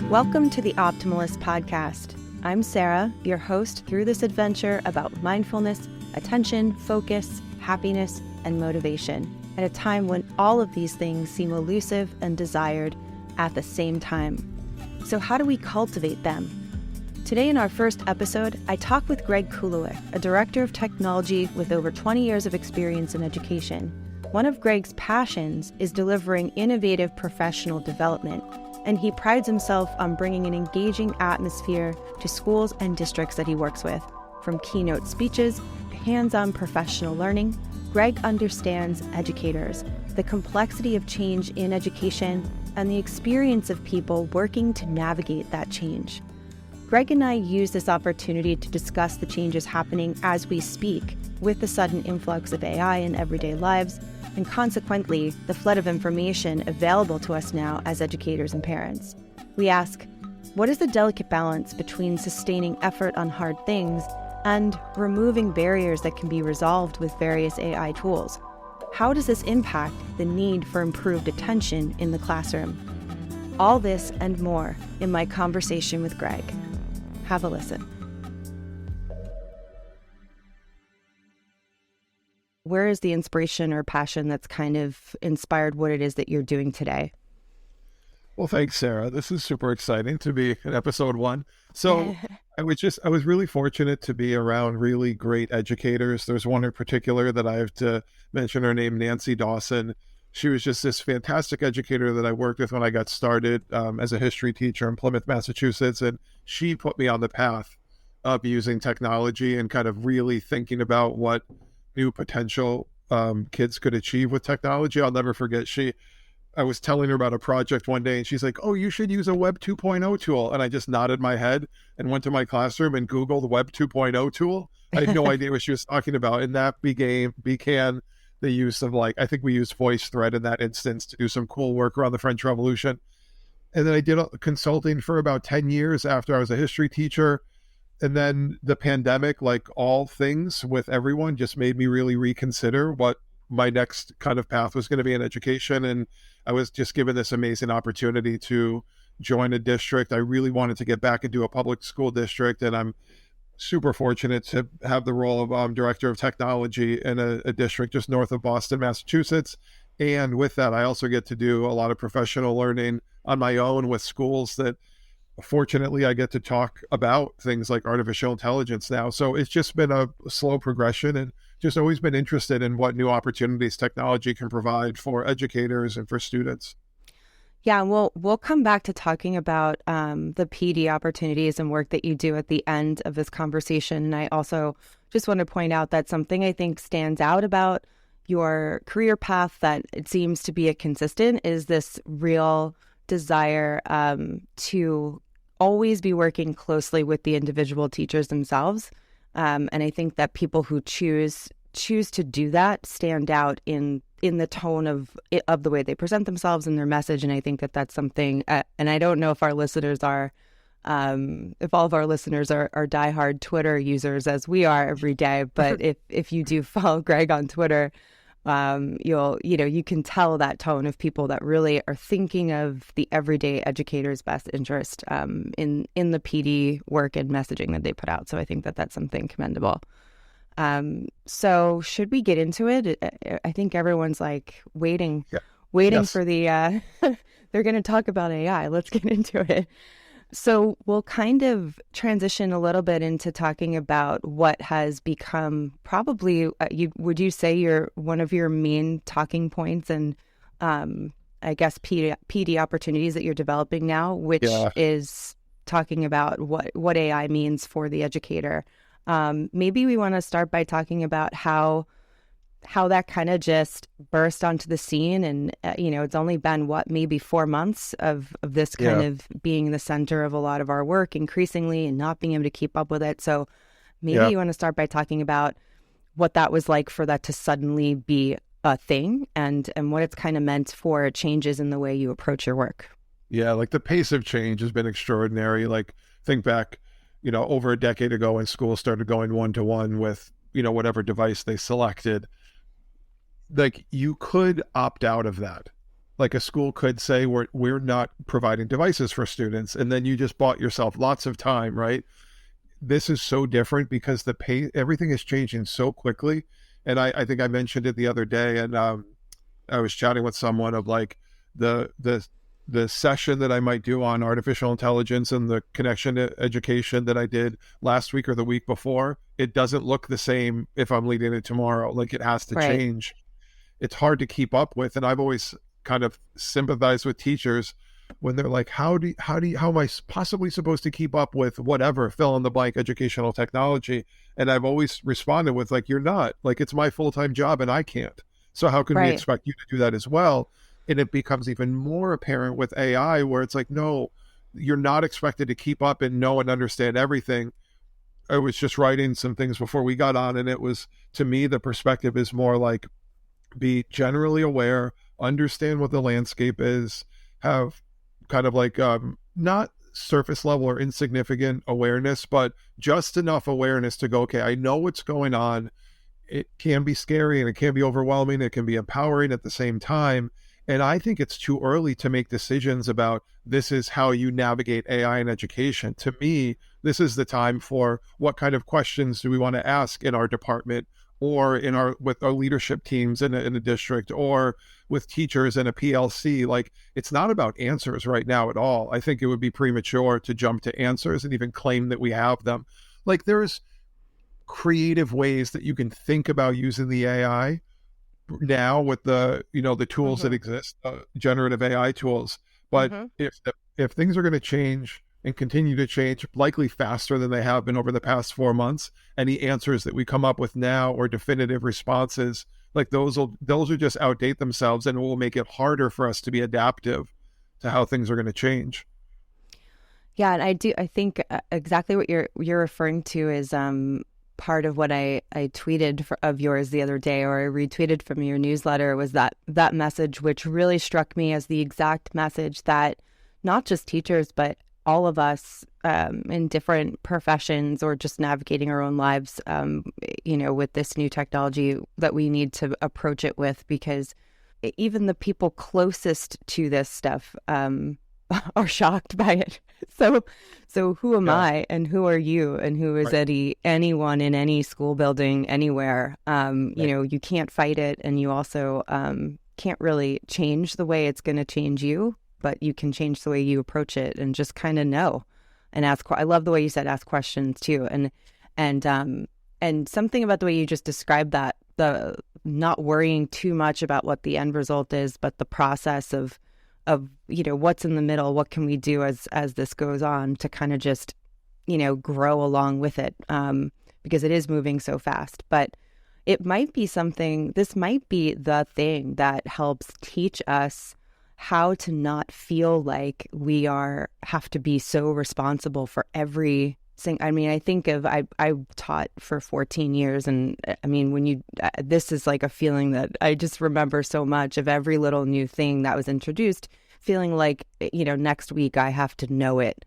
Welcome to the Optimalist Podcast. I'm Sarah, your host through this adventure about mindfulness, attention, focus, happiness, and motivation at a time when all of these things seem elusive and desired at the same time. So how do we cultivate them? Today in our first episode, I talk with Greg Kulowiec, a director of technology with over 20 years of experience in education. One of Greg's passions is delivering innovative professional development, and he prides himself on bringing an engaging atmosphere to schools and districts that he works with. From keynote speeches to hands-on professional learning, Greg understands educators, the complexity of change in education, and the experience of people working to navigate that change. Greg and I use this opportunity to discuss the changes happening as we speak, with the sudden influx of AI in everyday lives, and consequently, the flood of information available to us now as educators and parents. We ask, what is the delicate balance between sustaining effort on hard things and removing barriers that can be resolved with various AI tools? How does this impact the need for improved attention in the classroom? All this and more in my conversation with Greg. Have a listen. Where is the inspiration or passion that's kind of inspired what it is that you're doing today? Well, thanks, Sarah. This is super exciting to be in episode 1. So I was really fortunate to be around really great educators. There's one in particular that I have to mention, her name, Nancy Dawson. She was just this fantastic educator that I worked with when I got started as a history teacher in Plymouth, Massachusetts. And she put me on the path of using technology and kind of really thinking about what new potential kids could achieve with technology. I'll never forget, I was telling her about a project one day and she's like, oh, you should use a Web 2.0 tool. And I just nodded my head and went to my classroom and Googled Web 2.0 tool. I had no idea what she was talking about. And that began the use of, I think we used VoiceThread in that instance to do some cool work around the French Revolution. And then I did consulting for about 10 years after I was a history teacher. And then the pandemic, like all things with everyone, just made me really reconsider what my next kind of path was going to be in education. And I was just given this amazing opportunity to join a district. I really wanted to get back into a public school district. And I'm super fortunate to have the role of director of technology in a district just north of Boston, Massachusetts. And with that, I also get to do a lot of professional learning on my own with schools that fortunately I get to talk about things like artificial intelligence now. So it's just been a slow progression and just always been interested in what new opportunities technology can provide for educators and for students. Yeah, we'll come back to talking about the PD opportunities and work that you do at the end of this conversation. And I also just want to point out that something I think stands out about your career path that it seems to be a consistent is this real desire to always be working closely with the individual teachers themselves. And I think that people who choose to do that stand out in the tone of the way they present themselves and their message. And I think that that's something, and I don't know if our listeners are, if all of our listeners are diehard Twitter users as we are every day, but if you do follow Greg on Twitter, you can tell that tone of people that really are thinking of the everyday educator's best interest in the PD work and messaging that they put out. So I think that that's something commendable. So should we get into it? I think everyone's waiting Yes. for the, they're going to talk about AI. Let's get into it. So we'll kind of transition a little bit into talking about what has become probably, would you say one of your main talking points and I guess PD opportunities that you're developing now, which is talking about what AI means for the educator. Maybe we want to start by talking about how that kind of just burst onto the scene. And, it's only been, maybe 4 months of this kind of being the center of a lot of our work increasingly and not being able to keep up with it. So maybe you want to start by talking about what that was like for that to suddenly be a thing and what it's kind of meant for changes in the way you approach your work. Yeah, the pace of change has been extraordinary. Think back, over a decade ago when schools started going one-to-one with, whatever device they selected. You could opt out of that. like a school could say, we're not providing devices for students. And then you just bought yourself lots of time, right? This is so different because everything is changing so quickly. And I think I mentioned it the other day, and I was chatting with someone of like the session that I might do on artificial intelligence and the connection to education that I did last week or the week before. It doesn't look the same if I'm leading it tomorrow. Like, it has to change. It's hard to keep up with. And I've always kind of sympathized with teachers when they're like, how am I possibly supposed to keep up with whatever fill in the blank educational technology? And I've always responded with like, you're not. Like, it's my full-time job and I can't. So how can we expect you to do that as well? And it becomes even more apparent with AI, where it's like, no, you're not expected to keep up and know and understand everything. I was just writing some things before we got on, and it was, to me, the perspective is more like, be generally aware, understand what the landscape is, have kind of like not surface level or insignificant awareness, but just enough awareness to go, okay, I know what's going on. It can be scary and it can be overwhelming. It can be empowering at the same time. And I think it's too early to make decisions about this is how you navigate AI in education. To me, this is the time for what kind of questions do we want to ask in our department, or with our leadership teams in a district, or with teachers in a PLC. Like, it's not about answers right now at all. I think it would be premature to jump to answers and even claim that we have them. Like, there's creative ways that you can think about using the AI now with the tools that exist, generative AI tools. But if things are going to change and continue to change, likely faster than they have been over the past 4 months, any answers that we come up with now or definitive responses, like those will just outdate themselves, and it will make it harder for us to be adaptive to how things are going to change. Yeah, and I think exactly what you're referring to is part of what I tweeted of yours the other day, or I retweeted from your newsletter, was that message, which really struck me as the exact message that not just teachers, but all of us in different professions or just navigating our own lives, with this new technology, that we need to approach it with, because even the people closest to this stuff are shocked by it. So who am I, and who are you, and who is anyone in any school building anywhere? You can't fight it, and you also can't really change the way it's going to change you, but you can change the way you approach it, and just kind of know and ask. I love the way you said ask questions too, and something about the way you just described that, the not worrying too much about what the end result is, but the process of what's in the middle, what can we do as this goes on to kind of just grow along with it, because it is moving so fast. But it might be this might be the thing that helps teach us how to not feel like we have to be so responsible for every single. I mean, I taught for 14 years, and I mean, this is like a feeling that I just remember so much, of every little new thing that was introduced, feeling like, next week I have to know it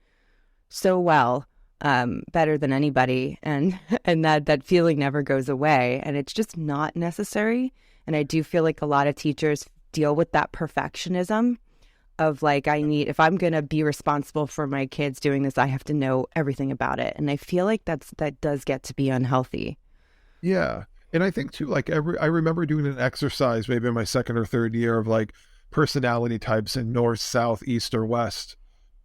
so well, better than anybody. And that feeling never goes away, and it's just not necessary. And I do feel like a lot of teachers deal with that perfectionism of like, if I'm going to be responsible for my kids doing this, I have to know everything about it. And I feel like that does get to be unhealthy. Yeah. And I think too, like I remember doing an exercise maybe in my second or third year of like personality types in north, south, east, or west.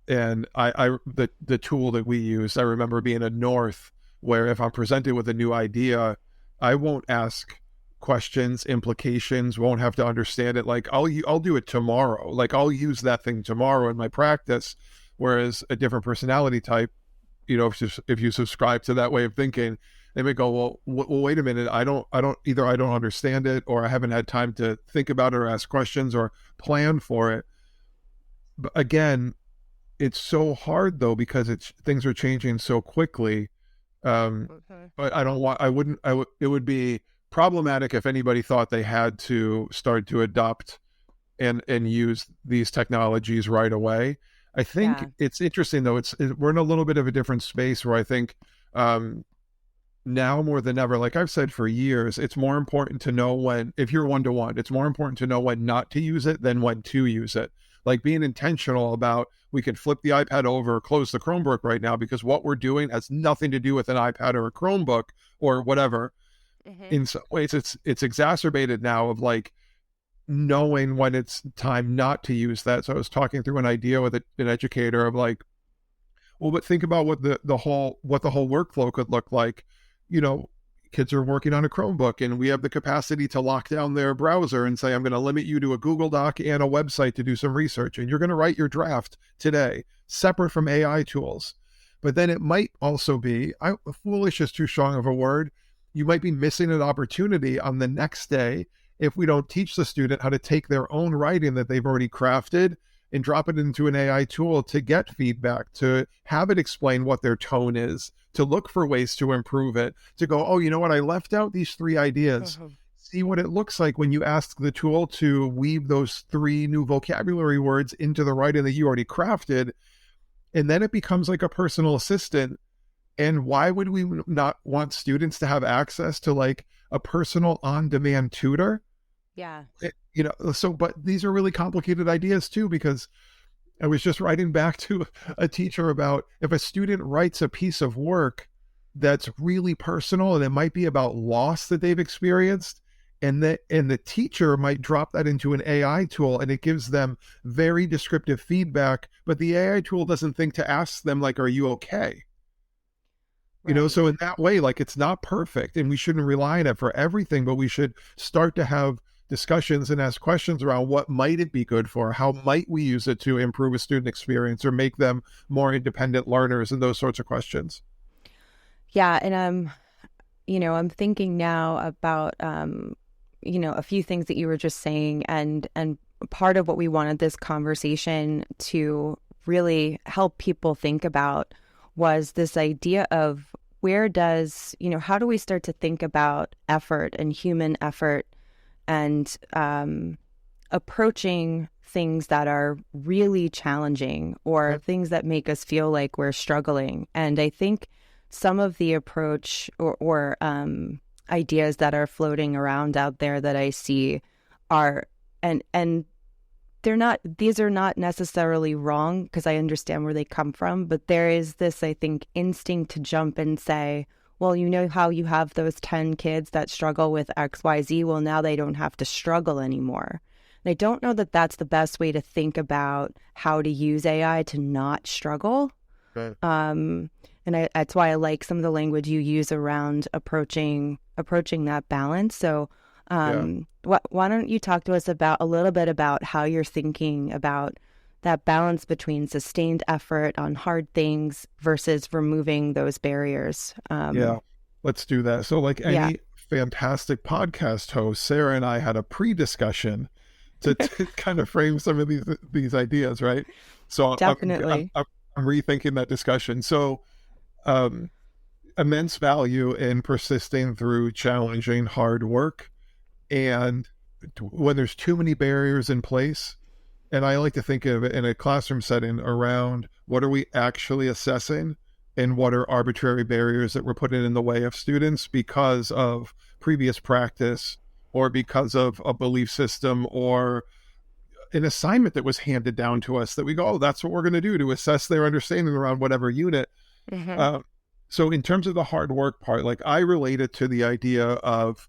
And the tool that we used, I remember being a north, where if I'm presented with a new idea, I won't ask questions, implications, won't have to understand it. Like I'll do it tomorrow. Like I'll use that thing tomorrow in my practice. Whereas a different personality type, if you subscribe to that way of thinking, they may go, well, wait a minute. I don't understand it, or I haven't had time to think about it or ask questions or plan for it. But again, it's so hard though, because things are changing so quickly. But it would be problematic if anybody thought they had to start to adopt and use these technologies right away. I think it's interesting though. We're in a little bit of a different space where I think now more than ever, like I've said for years, it's more important to know when, if you're one-to-one, it's more important to know when not to use it than when to use it. Like being intentional about, we can flip the iPad over, close the Chromebook right now, because what we're doing has nothing to do with an iPad or a Chromebook or whatever. In some ways, it's exacerbated now of like knowing when it's time not to use that. So I was talking through an idea with an educator of like, well, but think about what the whole workflow could look like. You know, kids are working on a Chromebook and we have the capacity to lock down their browser and say, I'm going to limit you to a Google Doc and a website to do some research. And you're going to write your draft today, separate from AI tools. But then it might also be, foolish is too strong of a word. You might be missing an opportunity on the next day if we don't teach the student how to take their own writing that they've already crafted and drop it into an AI tool to get feedback, to have it explain what their tone is, to look for ways to improve it, to go, oh, you know what? I left out these 3 ideas. See what it looks like when you ask the tool to weave those 3 new vocabulary words into the writing that you already crafted. And then it becomes like a personal assistant. And why would we not want students to have access to like a personal on-demand tutor? Yeah. You know, so, but these are really complicated ideas too, because I was just writing back to a teacher about if a student writes a piece of work that's really personal and it might be about loss that they've experienced, and the teacher might drop that into an AI tool and it gives them very descriptive feedback, but the AI tool doesn't think to ask them like, are you okay? You know, so in that way, like it's not perfect and we shouldn't rely on it for everything, but we should start to have discussions and ask questions around what might it be good for? How might we use it to improve a student experience or make them more independent learners, and those sorts of questions? Yeah. And I'm thinking now about, a few things that you were just saying, and part of what we wanted this conversation to really help people think about was this idea of how do we start to think about effort and human effort and approaching things that are really challenging or things that make us feel like we're struggling. And I think some of the approach or ideas that are floating around out there that I see are, and these are not necessarily wrong, because I understand where they come from, but there is this, I think, instinct to jump and say, well, you know how you have those 10 kids that struggle with XYZ? Well, now they don't have to struggle anymore. And I don't know that that's the best way to think about how to use AI to not struggle. Right. That's why I like some of the language you use around approaching that balance. So why don't you talk to us a little bit about how you're thinking about that balance between sustained effort on hard things versus removing those barriers? Let's do that. So like any fantastic podcast host, Sarah and I had a pre-discussion to kind of frame some of these ideas, right? So definitely. I'm rethinking that discussion. So immense value in persisting through challenging hard work. And when there's too many barriers in place, and I like to think of it in a classroom setting around what are we actually assessing and what are arbitrary barriers that we're putting in the way of students because of previous practice or because of a belief system or an assignment that was handed down to us that we go, oh, that's what we're going to do to assess their understanding around whatever unit. So in terms of the hard work part, like I relate it to the idea of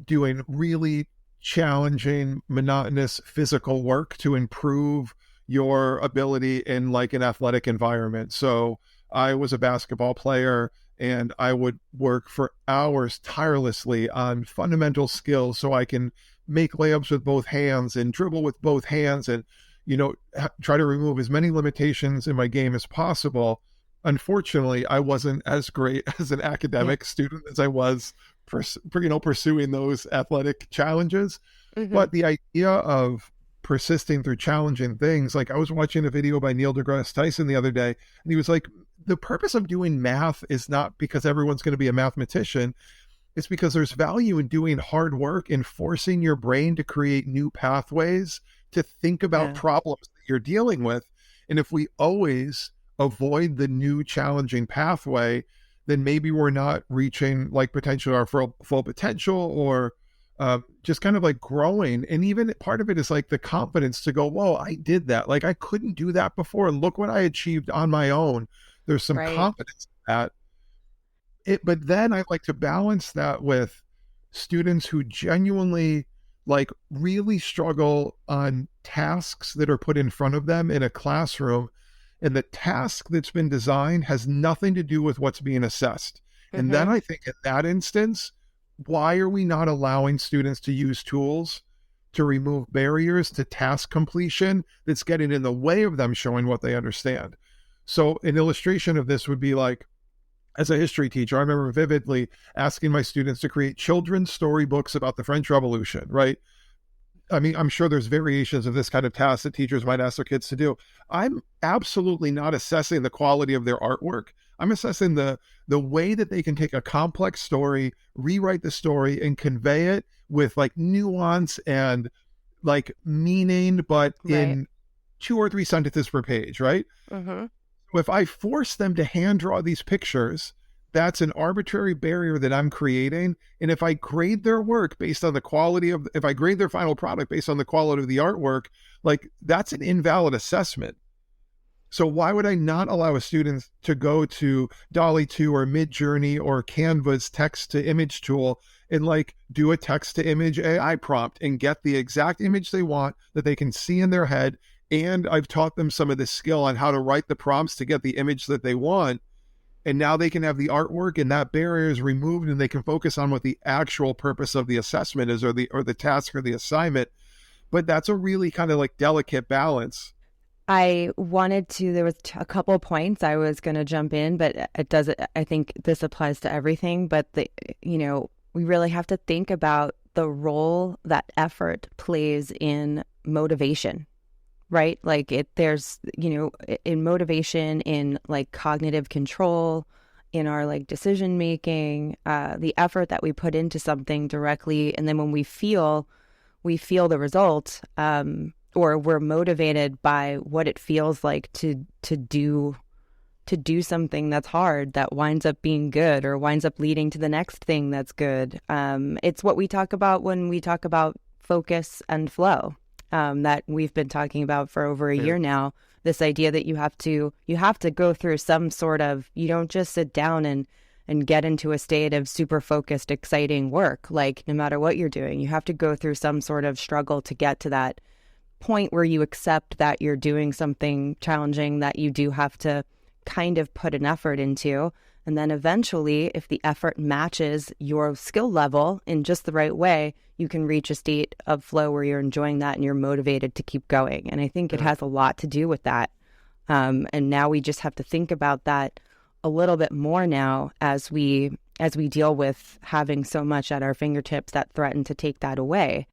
doing really challenging, monotonous physical work to improve your ability in like an athletic environment. So I was a basketball player and I would work for hours tirelessly on fundamental skills so I can make layups with both hands and dribble with both hands and, try to remove as many limitations in my game as possible. Unfortunately, I wasn't as great as an academic student as I was pursuing those athletic challenges. But the idea of persisting through challenging things, like I was watching a video by Neil deGrasse Tyson the other day, and he was like, the purpose of doing math is not because everyone's going to be a mathematician. It's because there's value in doing hard work and forcing your brain to create new pathways to think about problems that you're dealing with. And if we always avoid the new challenging pathway, then maybe we're not reaching like potential our full potential, or just kind of like growing. And even part of it is like the confidence to go, whoa, I did that. Like I couldn't do that before. And look what I achieved on my own. There's some Right. confidence in that. But then I like to balance that with students who genuinely like really struggle on tasks that are put in front of them in a classroom, and the task that's been designed has nothing to do with what's being assessed. And then Mm-hmm. I think in that instance, why are we not allowing students to use tools to remove barriers to task completion that's getting in the way of them showing what they understand? So an illustration of this would be like, as a history teacher, I remember vividly asking my students to create children's storybooks about the French Revolution, right? I mean, I'm sure there's variations of this kind of task that teachers might ask their kids to do. I'm absolutely not assessing the quality of their artwork. I'm assessing the way that they can take a complex story, rewrite the story, and convey it with like nuance and like meaning, but Right. in 2 or 3 sentences per page, right? Mm-hmm. If I force them to hand draw these pictures, that's an arbitrary barrier that I'm creating. And if I grade their work based on the quality of, if I grade their final product based on the quality of the artwork, like that's an invalid assessment. So why would I not allow a student to go to Dolly 2 or Midjourney or Canva's text to image tool and like do a text to image AI prompt and get the exact image they want that they can see in their head? And I've taught them some of this skill on how to write the prompts to get the image that they want. And now they can have the artwork, and that barrier is removed, and they can focus on what the actual purpose of the assessment is, or the task or the assignment. But that's a really kind of like delicate balance. I wanted to, there was a couple of points I was going to jump in, but it doesn't, I think this applies to everything, but we really have to think about the role that effort plays in motivation, right? Like there's, in motivation, in like cognitive control, in our like decision making, the effort that we put into something directly. And then when we feel the result, or we're motivated by what it feels like to do something that's hard that winds up being good or winds up leading to the next thing that's good. It's what we talk about when we talk about focus and flow, that we've been talking about for over a year now. This idea that you have to go through some sort of, you don't just sit down and get into a state of super focused, exciting work. Like no matter what you're doing, you have to go through some sort of struggle to get to that point where you accept that you're doing something challenging that you do have to kind of put an effort into. And then eventually, if the effort matches your skill level in just the right way, you can reach a state of flow where you're enjoying that and you're motivated to keep going. And I think it has a lot to do with that. And now we just have to think about that a little bit more now as we deal with having so much at our fingertips that threaten to take that away.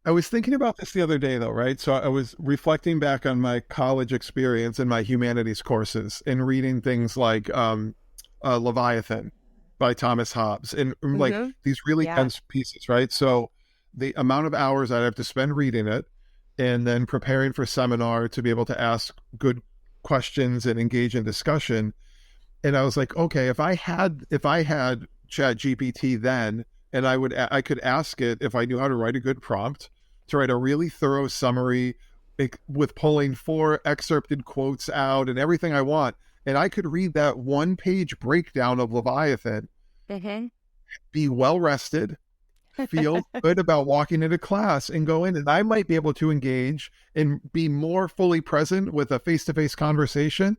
I was thinking about this the other day, though, right? So I was reflecting back on my college experience and my humanities courses and reading things like Leviathan by Thomas Hobbes and like Mm-hmm. these really Yeah. dense pieces, right? So the amount of hours I'd have to spend reading it and then preparing for seminar to be able to ask good questions and engage in discussion. And I was like, okay, if I had Chat GPT then, and I could ask it if I knew how to write a good prompt to write a really thorough summary with pulling 4 excerpted quotes out and everything I want. And I could read that 1-page breakdown of Leviathan, Mm-hmm. be well rested, feel good about walking into class and go in, and I might be able to engage and be more fully present with a face-to-face conversation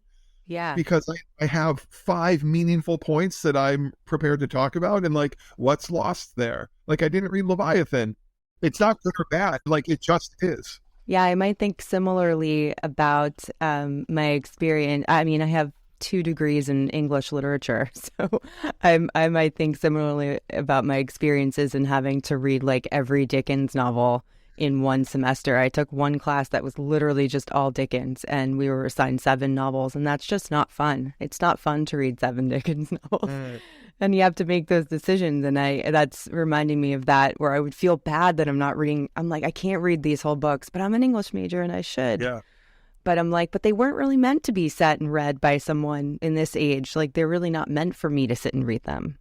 Yeah. because I have 5 meaningful points that I'm prepared to talk about. And like, what's lost there? Like, I didn't read Leviathan. It's not good or bad. Like, it just is. Yeah, I might think similarly about my experience. I mean, I have 2 degrees in English literature, so I might think similarly about my experiences in having to read like every Dickens novel in one semester. I took one class that was literally just all Dickens, and we were assigned 7 novels, and that's just not fun. It's not fun to read 7 Dickens novels. And you have to make those decisions. And that's reminding me of that, where I would feel bad that I'm not reading. I'm like, I can't read these whole books, but I'm an English major and I should. Yeah. But I'm like, but they weren't really meant to be sat and read by someone in this age. Like, they're really not meant for me to sit and read them.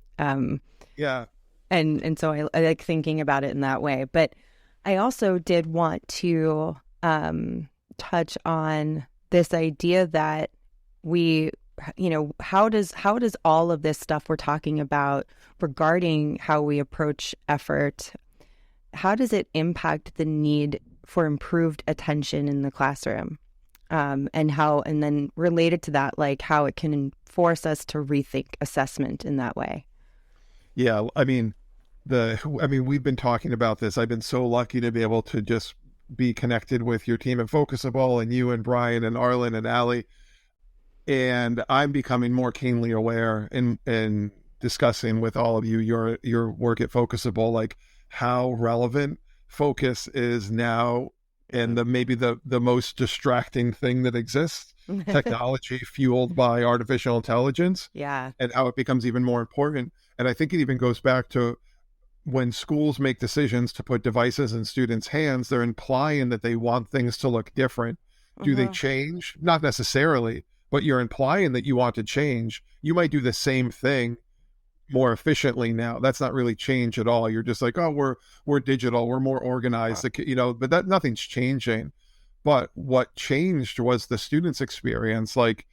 Yeah. And so I like thinking about it in that way. But I also did want to touch on this idea that we, how does all of this stuff we're talking about regarding how we approach effort, how does it impact the need for improved attention in the classroom? And then related to that, like how it can force us to rethink assessment in that way. Yeah. We've been talking about this. I've been so lucky to be able to just be connected with your team at Focusable and you and Brian and Arlen and Allie. And I'm becoming more keenly aware in discussing with all of you, your work at Focusable, like how relevant focus is now, and maybe the most distracting thing that exists, technology fueled by artificial intelligence. Yeah. And how it becomes even more important. And I think it even goes back to when schools make decisions to put devices in students' hands, they're implying that they want things to look different. Do they change? Not necessarily, but you're implying that you want to change. You might do the same thing more efficiently now. That's not really change at all. You're just like, oh, we're digital, we're more organized, but that nothing's changing. But what changed was the student's experience. Like,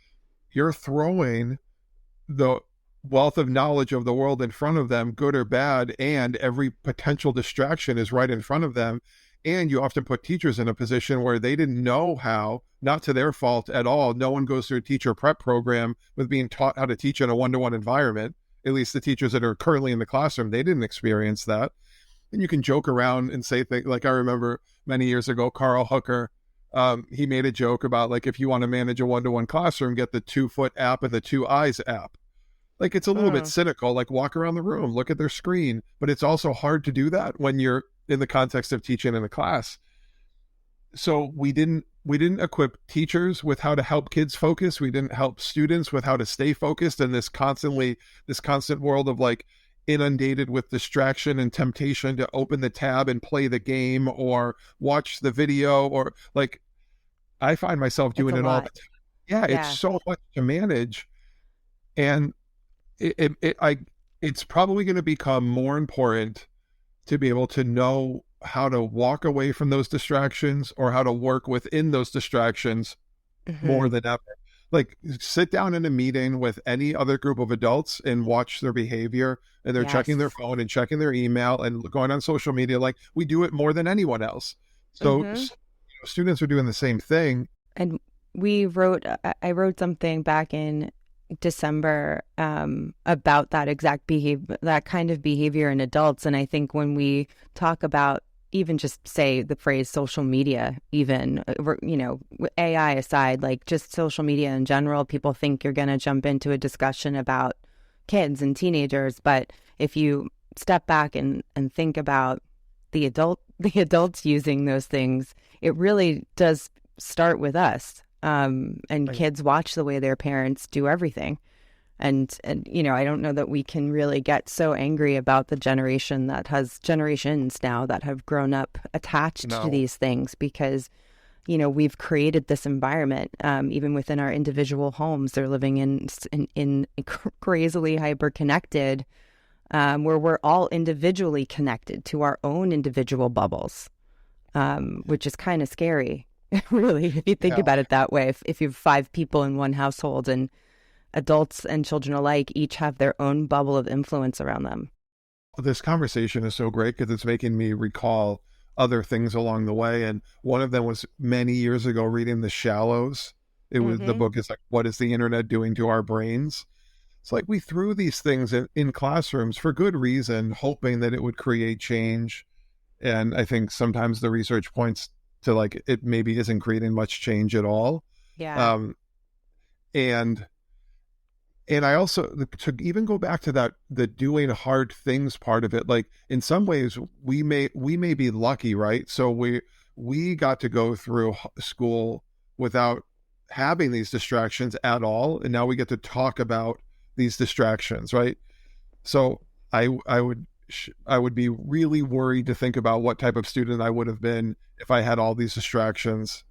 you're throwing the wealth of knowledge of the world in front of them, good or bad, and every potential distraction is right in front of them. And you often put teachers in a position where they didn't know how, not to their fault at all. No one goes through a teacher prep program with being taught how to teach in a one-to-one environment. At least the teachers that are currently in the classroom, they didn't experience that. And you can joke around and say things like, I remember many years ago, Carl Hooker, he made a joke about, like, if you want to manage a one-to-one classroom, get the 2-foot app and the 2 eyes app. Like, it's a little bit cynical, like walk around the room, look at their screen, but it's also hard to do that when you're in the context of teaching in a class. So we didn't equip teachers with how to help kids focus. We didn't help students with how to stay focused in this constant world of, like, inundated with distraction and temptation to open the tab and play the game or watch the video, or, like, I find myself doing it all the time. Yeah, it's so much to manage. And it's probably going to become more important to be able to know how to walk away from those distractions or how to work within those distractions more than ever. Like, sit down in a meeting with any other group of adults and watch their behavior, and they're checking their phone and checking their email and going on social media. Like, we do it more than anyone else. So students are doing the same thing. And I wrote something back in December about that exact behavior, that kind of behavior in adults. And I think when we talk about, even just say the phrase social media, even, AI aside, like just social media in general, people think you're going to jump into a discussion about kids and teenagers. But if you step back and think about the adults using those things, it really does start with us. And right. Kids watch the way their parents do everything. And I don't know that we can really get so angry about the generation that has generations now that have grown up attached to these things, because, we've created this environment, even within our individual homes. They're living in crazily hyper-connected, where we're all individually connected to our own individual bubbles, which is kind of scary. Really, if you think about it that way, if you have 5 people in one household and adults and children alike each have their own bubble of influence around them. This conversation is so great because it's making me recall other things along the way. And one of them was many years ago reading The Shallows. It was the book is like, what is the internet doing to our brains? It's like we threw these things in classrooms for good reason, hoping that it would create change. And I think sometimes the research points to, like, it maybe isn't creating much change at all. Yeah. And I also, to even go back to that, the doing hard things part of it, like, in some ways we may be lucky, right? So we got to go through school without having these distractions at all. And now we get to talk about these distractions, right? So I would be really worried to think about what type of student I would have been if I had all these distractions.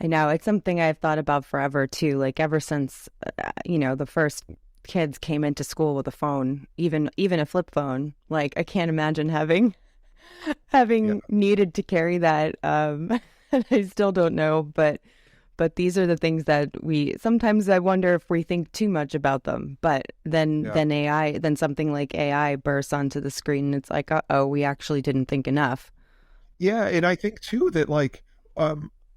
I know it's something I've thought about forever too. Like ever since, the first kids came into school with a phone, even a flip phone. Like I can't imagine having Yeah. needed to carry that. And I still don't know, but these are the things that sometimes I wonder if we think too much about them. But then Yeah. then something like AI bursts onto the screen, and it's like, oh, we actually didn't think enough. Yeah, and I think too that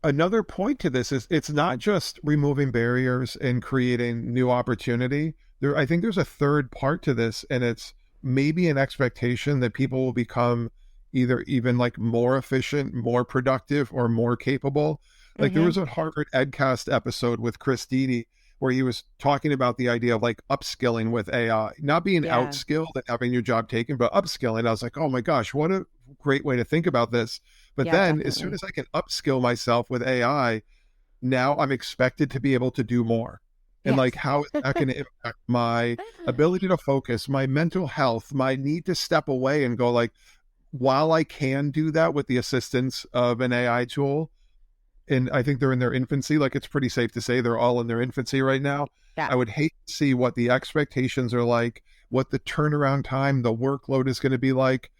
another point to this is it's not just removing barriers and creating new opportunity. I think there's a third part to this, and it's maybe an expectation that people will become either even like more efficient, more productive, or more capable. Like there Mm-hmm. was a Harvard EdCast episode with Chris Didi where he was talking about the idea of like upskilling with AI, not being Yeah. outskilled and having your job taken, but upskilling. I was like, oh my gosh, what a great way to think about this. But Yeah, then as soon definitely. as I can upskill myself with AI, now I'm expected to be able to do more. And like, Yes. how is that going to impact my ability to focus, my mental health, my need to step away and go like, while I can do that with the assistance of an AI tool, and I think they're in their infancy, like it's pretty safe to say they're all in their infancy right now. Yeah. I would hate to see what the expectations are like, what the turnaround time, the workload is going to be like,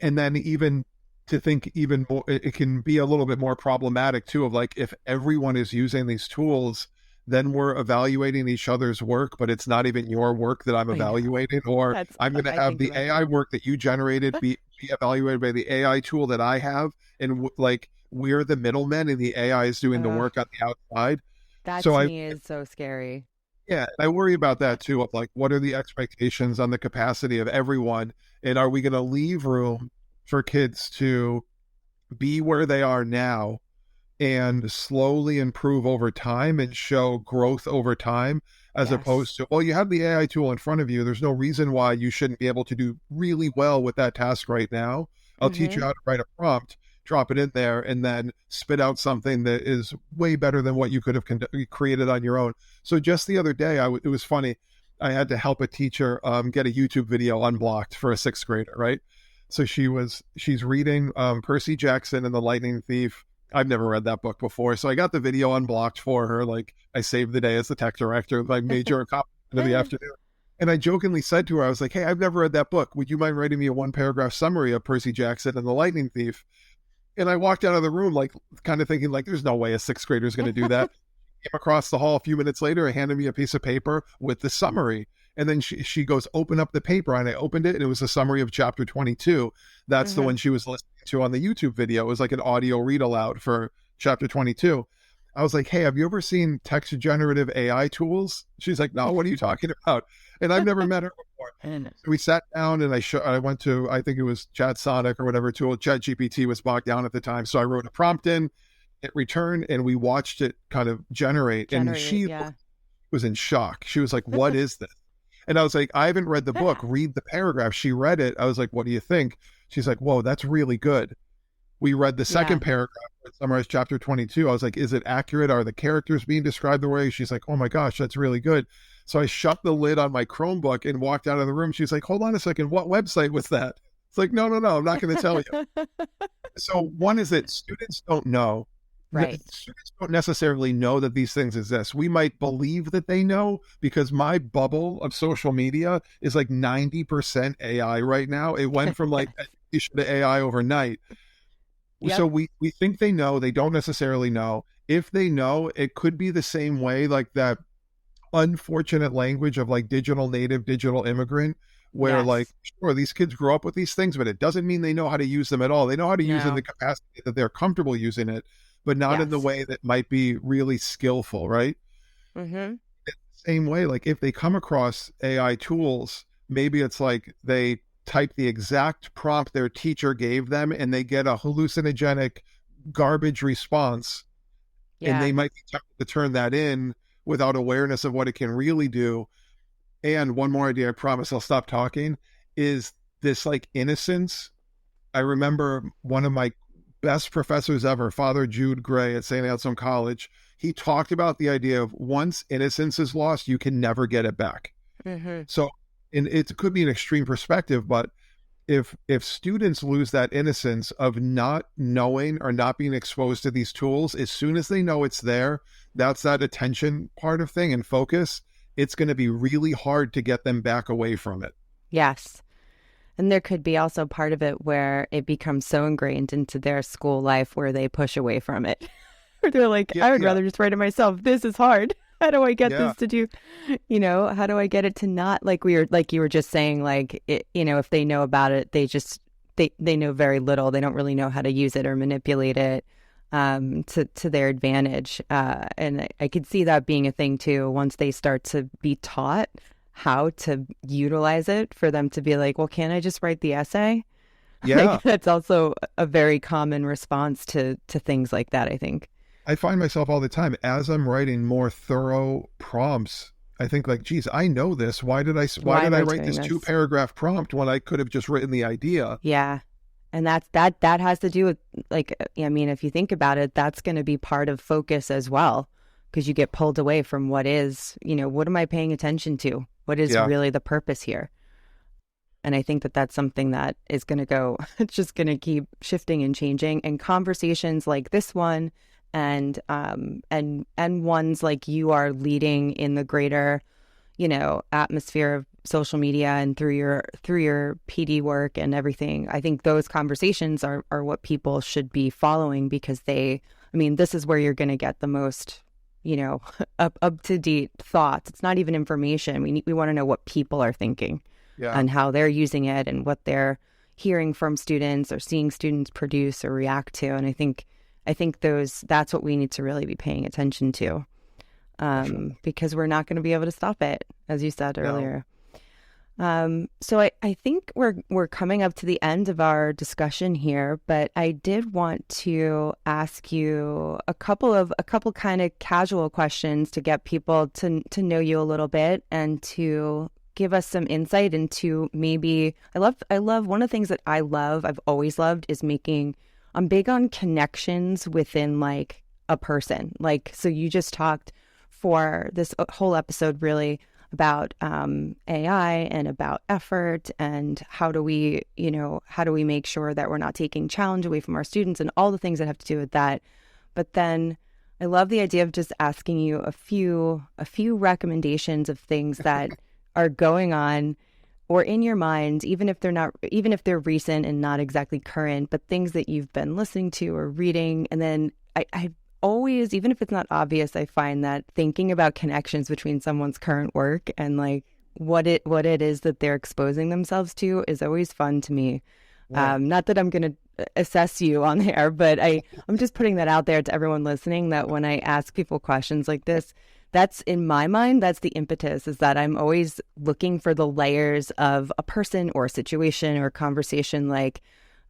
and then even to think even more, it can be a little bit more problematic too of like if everyone is using these tools, then we're evaluating each other's work, but it's not even your work that I'm I know. evaluating, or That's I'm going to I have think the about AI that. work that you generated be evaluated by the AI tool that I have, and like we're the middlemen and the AI is doing the Ugh, work on the outside. that So to I me is so scary. yeah, I worry about that too of like what are the expectations on the capacity of everyone, and are we going to leave room for kids to be where they are now and slowly improve over time and show growth over time, as Yes. opposed to, well, you have the AI tool in front of you. There's no reason why you shouldn't be able to do really well with that task right now. I'll teach you Mm-hmm. how to write a prompt, drop it in there, and then spit out something that is way better than what you could have created on your own. So just the other day, it was funny. I had to help a teacher get a YouTube video unblocked for a sixth grader, right? So she's reading Percy Jackson and the Lightning Thief. I've never read that book before. So I got the video unblocked for her. Like I saved the day as the tech director, like made her a copy of the afternoon. And I jokingly said to her, I was like, hey, I've never read that book. Would you mind writing me a one paragraph summary of Percy Jackson and the Lightning Thief? And I walked out of the room, like kind of thinking, like, there's no way a sixth grader is going to do that. Came across the hall a few minutes later and handed me a piece of paper with the summary. And then she goes, open up the paper. And I opened it and it was a summary of chapter 22. That's the Mm-hmm. one she was listening to on the YouTube video. It was like an audio read aloud for chapter 22. I was like, hey, have you ever seen text generative AI tools? She's like, no, what are you talking about? And I've never met her before. And So we sat down and I went to, I think it was Chat Sonic or whatever tool. Chat GPT was bogged down at the time. So I wrote a prompt in, it returned, and we watched it kind of generate. And generate it, she yeah. was in shock. She was like, what is this? And I was like, I haven't read the book. Read the paragraph. She read it. I was like, what do you think? She's like, whoa, that's really good. We read the second Yeah. paragraph that summarized chapter 22. I was like, is it accurate? Are the characters being described the way? She's like, oh my gosh, that's really good. So I shut the lid on my Chromebook and walked out of the room. She's like, hold on a second. What website was that? It's like, no, no, no, I'm not going to tell you. So one is that students don't know. Right. Students don't necessarily know that these things exist. We might believe that they know because my bubble of social media is like 90% AI right now. It went from like education to AI overnight. So Yep. we think they know, they don't necessarily know. If they know, it could be the same way, like that unfortunate language of like digital native, digital immigrant, where like, Yes. sure, these kids grow up with these things, but it doesn't mean they know how to use them at all. They know how to use it in the No. capacity that they're comfortable using it, but not in the Yes. way that might be really skillful, right? Mm-hmm. Same way, like if they come across AI tools, maybe it's like they type the exact prompt their teacher gave them and they get a hallucinogenic garbage response, and Yeah. they might be tempted to turn that in without awareness of what it can really do. And one more idea, I promise I'll stop talking, is this like innocence. I remember one of my best professors ever, Father Jude Gray at St. Anselm College. He talked about the idea of once innocence is lost, you can never get it back. Mm-hmm. So, and it could be an extreme perspective, but if students lose that innocence of not knowing or not being exposed to these tools, as soon as they know it's there, that's that attention part of thing and focus, it's going to be really hard to get them back away from it. Yes. And there could be also part of it where it becomes so ingrained into their school life where they push away from it. Or they're like, I would rather just write it myself. This is hard. How do I get this to do, how do I get it to not, like you were just saying, like, it, if they know about it, they know very little. They don't really know how to use it or manipulate it to their advantage. And I could see that being a thing too, once they start to be taught how to utilize it, for them to be like, well, can't I just write the essay? Yeah. Like, that's also a very common response to things like that, I think. I find myself all the time, as I'm writing more thorough prompts, I think like, geez, I know this. Why did I write this 2-paragraph prompt when I could have just written the idea? Yeah. And that has to do with, like, I mean, if you think about it, that's going to be part of focus as well, because you get pulled away from what is, what am I paying attention to? What is really the purpose here? And I think that that's something that is going to go, it's just going to keep shifting and changing. And conversations like this one, and ones like you are leading in the greater, atmosphere of social media and through your PD work and everything. I think those conversations are what people should be following, because this is where you're going to get the most, up to date thoughts. It's not even information. We want to know what people are thinking and how they're using it and what they're hearing from students or seeing students produce or react to. And I think that's what we need to really be paying attention to, because we're not going to be able to stop it, as you said earlier. So I think we're coming up to the end of our discussion here, but I did want to ask you a couple kind of casual questions to get people to know you a little bit and to give us some insight into, maybe I love one of the things that I've always loved is I'm big on connections within, like, a person. Like, so you just talked for this whole episode really about AI and about effort and how do we make sure that we're not taking challenge away from our students and all the things that have to do with that. But then I love the idea of just asking you a few recommendations of things that are going on or in your mind, even if they're recent and not exactly current, but things that you've been listening to or reading. And then I always, even if it's not obvious, I find that thinking about connections between someone's current work and, like, what it is that they're exposing themselves to is always fun to me. Yeah. Not that I'm going to assess you on there, but I'm just putting that out there to everyone listening, that when I ask people questions like this, that's, in my mind, that's the impetus, is that I'm always looking for the layers of a person or a situation or a conversation, like,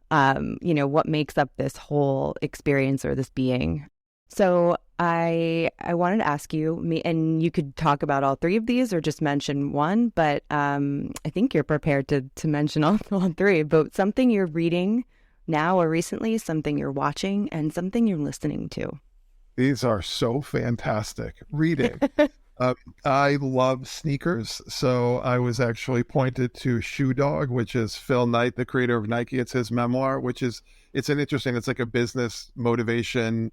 what makes up this whole experience or this being. So I wanted to ask you, and you could talk about all three of these or just mention one, but I think you're prepared to mention all three, but something you're reading now or recently, something you're watching, and something you're listening to. These are so fantastic. Reading. I love sneakers. So I was actually pointed to Shoe Dog, which is Phil Knight, the creator of Nike. It's his memoir, it's like a business motivation,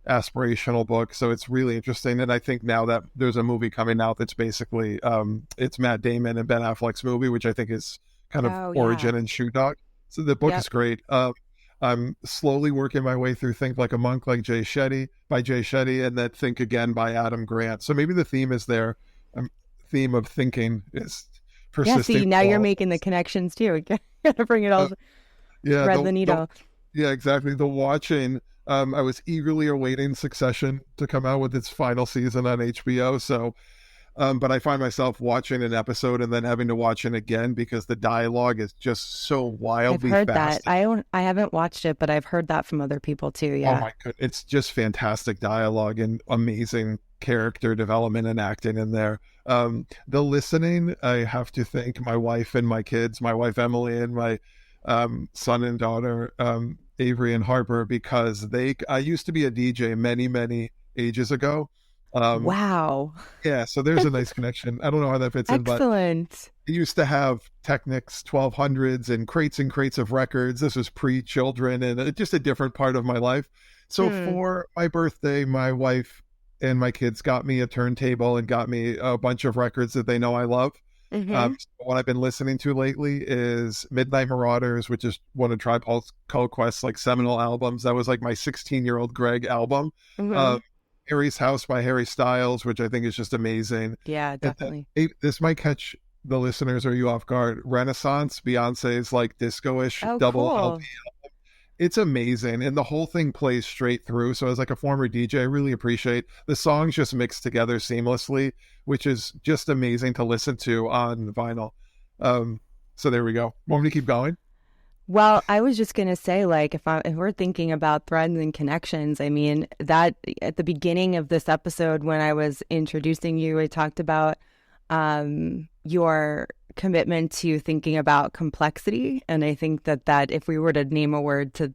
aspirational book. So it's really interesting. And I think now that there's a movie coming out that's basically, it's Matt Damon and Ben Affleck's movie, which I think is kind of origin in Shoe Dog. So the book is great. I'm slowly working my way through Think Like a Monk by Jay Shetty, and then Think Again by Adam Grant. So maybe the theme is there. Theme of thinking is persisting. Yeah, see, now you're making the connections too. You gotta bring it all, thread the needle. Yeah, exactly. The watching, I was eagerly awaiting Succession to come out with its final season on HBO. So, but I find myself watching an episode and then having to watch it again because the dialogue is just so wildly fast. I've heard that. I haven't watched it, but I've heard that from other people too. Yeah. Oh my goodness. It's just fantastic dialogue and amazing character development and acting in there. The listening, I have to thank my wife and my kids, my wife Emily and my son and daughter Avery and Harper, because I used to be a DJ many ages ago. Um, Wow. yeah, so there's a nice connection. I don't know how that fits in, but Excellent. I used to have Technics 1200s and crates of records. This was pre-children and just a different part of my life. So Hmm. for my birthday, my wife and my kids got me a turntable and got me a bunch of records that they know I love. Mm-hmm. So what I've been listening to lately is Midnight Marauders, which is one of Tribe Called Quest's like seminal albums. That was like my 16-year-old Greg album. Mm-hmm. Uh, Harry's House by Harry Styles, which I think is just amazing. Yeah, And then definitely. this might catch the listeners or you off guard. Renaissance, Beyonce's like disco-ish Oh, double LP. cool. It's amazing, and the whole thing plays straight through. So as like a former DJ, I really appreciate the songs just mixed together seamlessly, which is just amazing to listen to on vinyl. So there we go. Want me to keep going? Well, I was just gonna say, like, if we're thinking about threads and connections, I mean, that at the beginning of this episode, when I was introducing you, I talked about your commitment to thinking about complexity, and I think that if we were to name a word to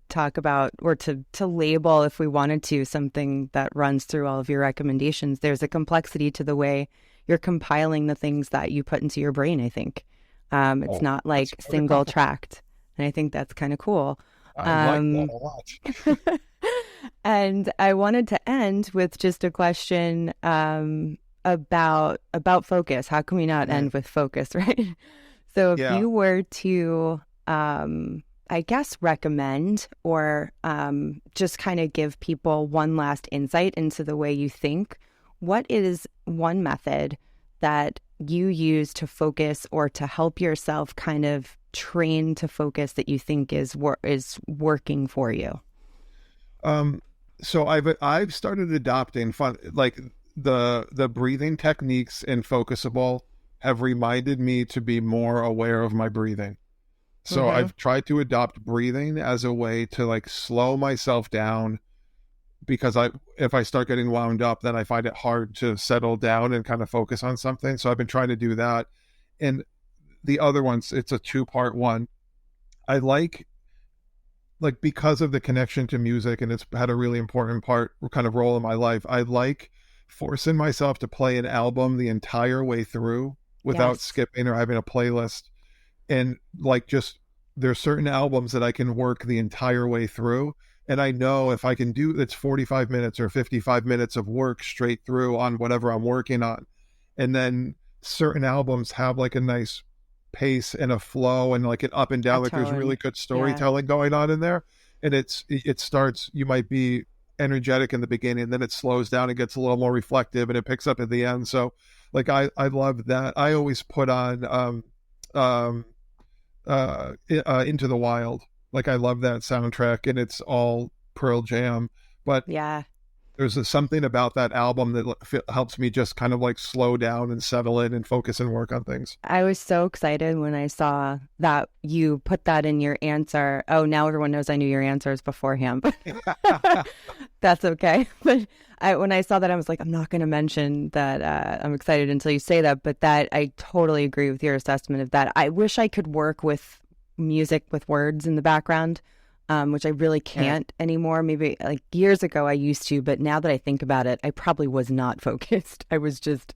talk about or to label, if we wanted to, something that runs through all of your recommendations, there's a complexity to the way you're compiling the things that you put into your brain. I think it's Oh, not that's like quite a single compliment. tracked. And I think that's kind of cool. I like that Um, a lot. and I wanted to end with just a question about focus. How can we not Mm, end with focus, right? So if yeah. you were to, I guess, recommend or just kind of give people one last insight into the way you think, what is one method that you use to focus or to help yourself kind of train to focus that you think is working for you? Um, so I've started adopting fun like the breathing techniques in Focusable have reminded me to be more aware of my breathing. So Mm-hmm. I've tried to adopt breathing as a way to like slow myself down because if I start getting wound up, then I find it hard to settle down and kind of focus on something. So I've been trying to do that. And the other ones, it's a two-part one. I like because of the connection to music and it's had a really important part kind of role in my life. I like forcing myself to play an album the entire way through without Yes. skipping or having a playlist. And like just there's certain albums that I can work the entire way through. And I know if I can do it's 45 minutes or 55 minutes of work straight through on whatever I'm working on. And then certain albums have like a nice pace and a flow and like an up and A down. Like there's really tone. good Yeah. storytelling going on in there. And it starts, you might be energetic in the beginning, then it slows down and gets a little more reflective and it picks up at the end. So like I love that. I always put on um Into the Wild. Like I love that soundtrack, and it's all Pearl Jam. But Yeah. there's something about that album that helps me just kind of like slow down and settle in and focus and work on things. I was so excited when I saw that you put that in your answer. Oh, now everyone knows I knew your answers beforehand, but that's okay. But when I saw that, I was like, I'm not going to mention that I'm excited until you say that. But that I totally agree with your assessment of that. I wish I could work with music with words in the background, which I really can't anymore. Maybe like years ago I used to, but now that I think about it, I probably was not focused. I was just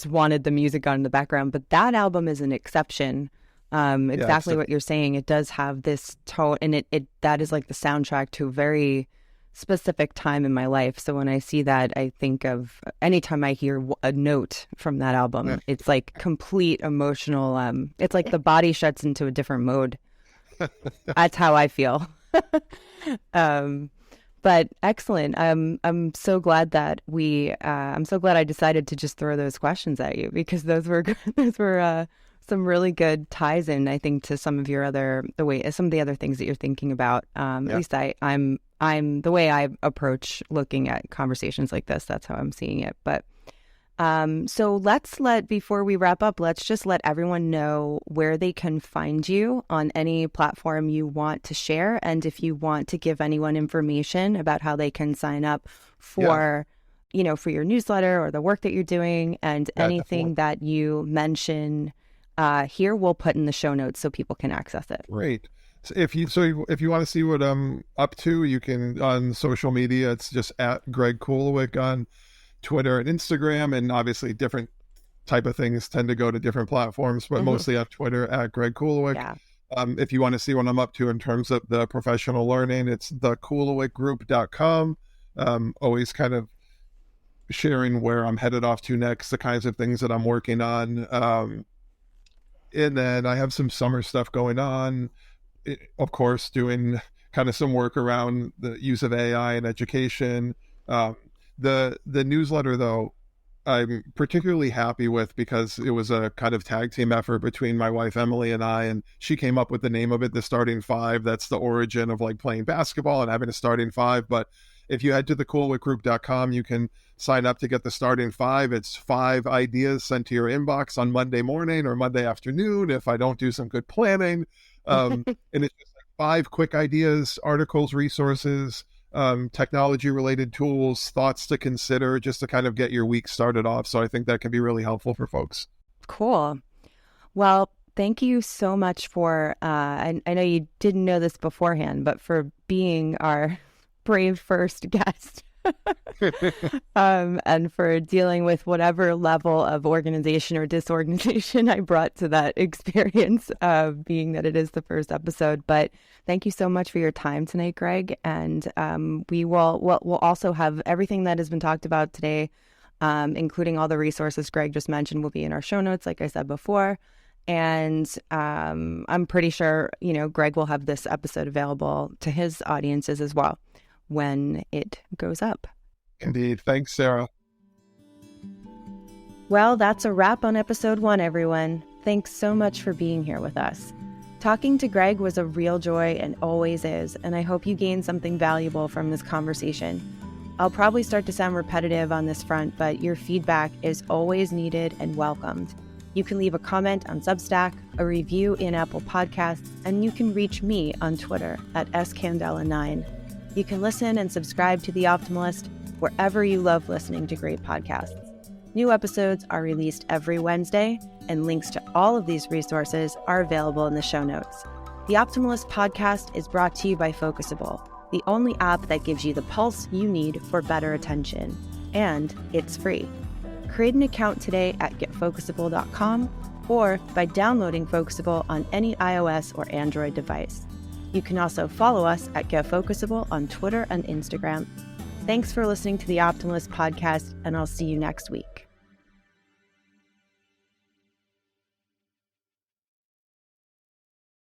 wanted the music on in the background. But that album is an exception. Yeah, Exactly what you're saying. It does have this tone, and it that is like the soundtrack to a very specific time in my life. So when I see that, I think of anytime I hear a note from that album, it's like complete emotional. It's like the body shuts into a different mode. That's how I feel. um, but excellent. I'm so glad that I'm so glad I decided to just throw those questions at you because those were those were some really good ties in, I think, to some of your some of the other things that you're thinking about. At least I'm the way I approach looking at conversations like this. That's how I'm seeing it. But so before we wrap up, let's just let everyone know where they can find you on any platform you want to share. And if you want to give anyone information about how they can sign up for, for your newsletter or the work that you're doing and anything definitely. that you mention here, we'll put in the show notes so people can access it. Great. If you want to see what I'm up to, you can on social media. It's just at Greg Kulowiec on Twitter and Instagram, and obviously different type of things tend to go to different platforms, but mostly on Twitter at Greg Kulowiec. Yeah. If you want to see what I'm up to in terms of the professional learning, it's thekulowicgroup.com. Always kind of sharing where I'm headed off to next, the kinds of things that I'm working on. And then I have some summer stuff going on. Of course, doing kind of some work around the use of AI in education. The newsletter, though, I'm particularly happy with because it was a kind of tag team effort between my wife, Emily, and I, and she came up with the name of it, the Starting Five. That's the origin of like playing basketball and having a starting five. But if you head to thekulowicgroup.com, you can sign up to get the Starting Five. It's 5 ideas sent to your inbox on Monday morning or Monday afternoon if I don't do some good planning. And it's just like 5 quick ideas, articles, resources, technology related tools, thoughts to consider just to kind of get your week started off. So I think that can be really helpful for folks. Cool. Well, thank you so much for, I know you didn't know this beforehand, but for being our brave first guest. And for dealing with whatever level of organization or disorganization I brought to that experience, being that it is the first episode. But thank you so much for your time tonight, Greg. And we'll also have everything that has been talked about today, including all the resources Greg just mentioned, will be in our show notes, like I said before. And I'm pretty sure, Greg will have this episode available to his audiences as well when it goes up. Indeed. Thanks, Sarah. Well, that's a wrap on episode 1, everyone. Thanks so much for being here with us. Talking to Greg was a real joy and always is, and I hope you gained something valuable from this conversation. I'll probably start to sound repetitive on this front, but your feedback is always needed and welcomed. You can leave a comment on Substack, a review in Apple Podcasts, and you can reach me on Twitter at scandela9. You can listen and subscribe to The Optimalist wherever you love listening to great podcasts. New episodes are released every Wednesday, and links to all of these resources are available in the show notes. The Optimalist podcast is brought to you by Focusable, the only app that gives you the pulse you need for better attention. And it's free. Create an account today at getfocusable.com or by downloading Focusable on any iOS or Android device. You can also follow us at GetFocusable on Twitter and Instagram. Thanks for listening to the Optimalist podcast, and I'll see you next week.